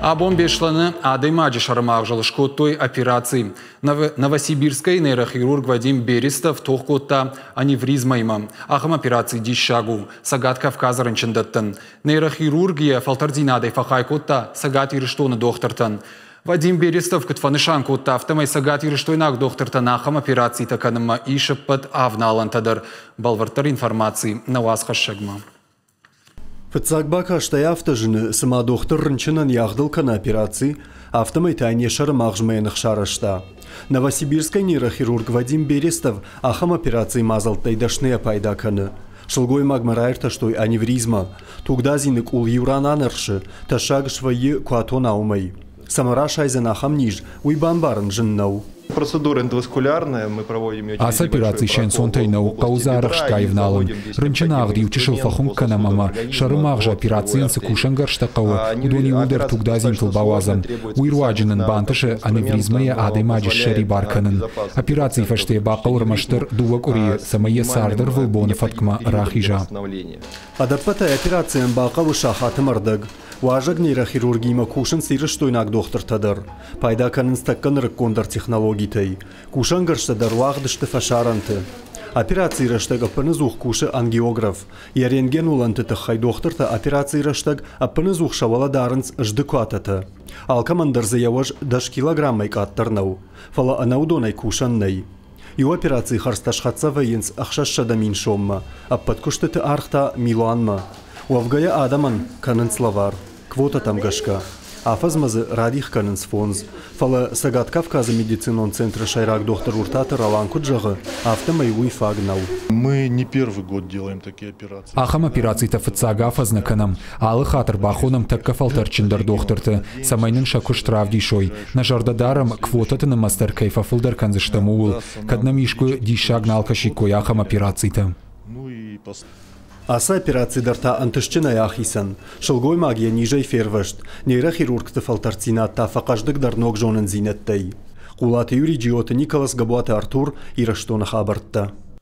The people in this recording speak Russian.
Абон бешланы адаймаджи шарымақ жылышкоттой операции. Новосибирской нейрохирург Вадим Берестов тоққотта аневризмайма. Ахым операции дишагу. Сагат Кавказарын чындаттын. Нейрохирургия фалтардинадай фақайкотта сагат ирыштоны доқтыртын. Вадим Берестов кытфанышан котта автомай сагат ирыштойнақ доқтыртын ахым операции таканыма ишыппыт авналантадыр. Балвартар информации на вас хашагма. Фыцагбака штай автожыны сыма доктор рынчынан яғдылкан операции автомай тайне шарымақ жмайных шарышта. Новосибирской нейрохирург Вадим Берестов ахам операции мазалттай дашные пайдаканы. Шылгой магмарайрта штой аневризма. Тугдазинық ул юрананыршы, ташаг швайы куатон аумай. Самара шайзен ахам ниж, уйбан барын жыннау. Процедура эндоваскулярная, мы проводим ее. Ас операции шенсонтайнау каузарах штайвналун. Рынчанах дьючишил фахун канамама. Шарымах же операциен сыкушангар штакава. Удони удар тугдазин тулбавазан. Уирваджинен бантыше аневризмая адаймаджи шери барканын. Операции фаште бақаур маштыр дувакури самае сардыр вылбоны фаткма рахижа. Адаппата операциен бақавы шахаты мырдаг. Важаг нейрохирургийма кушан сирыштойнак доқтыртадыр. Пайда канын стаккан рыккондар технологитай. Кушан гырштадар вағдышты фашаранты. Операции рыштаг апынызух кушы ангиограф. Яренген уланты тахай доқтырта операции рыштаг апынызух шавала дарынц жды куататы. Алкамандар заяваж даш килограммай каттырнау. Фала анаудонай кушаннай. И операции харсташхатса вайынц ахшашшада миншомма. Аппаткуштыты архта милуанма. Уавгая адаман канын словар. Квота там гашка. Афазмазы радих канын сфонз. Фала сагат Кавказа медицинон центра шайрак доктор уртаты ралан куджага автомай уйфагнау. Мы не первый год делаем такие операции. Ахам операции тафыцага фазна канам. Алы хатыр бахонам такка фалтарчындар докторты. Самайнын шакуш травдишой. Нажардадарам квотаты на мастер кайфа фылдар канзыштамуыл. Каднамишку дишагналка шикой ахам операции-то. Аса операции дарта антышчына яхисан. Шылгой магия нижай фервашт. Нейрохирургты фалтарцинатта фақаждык дарнок жонын зинеттай. Кулаты юри джиоты Николас Габуаты Артур ираштона хабартта.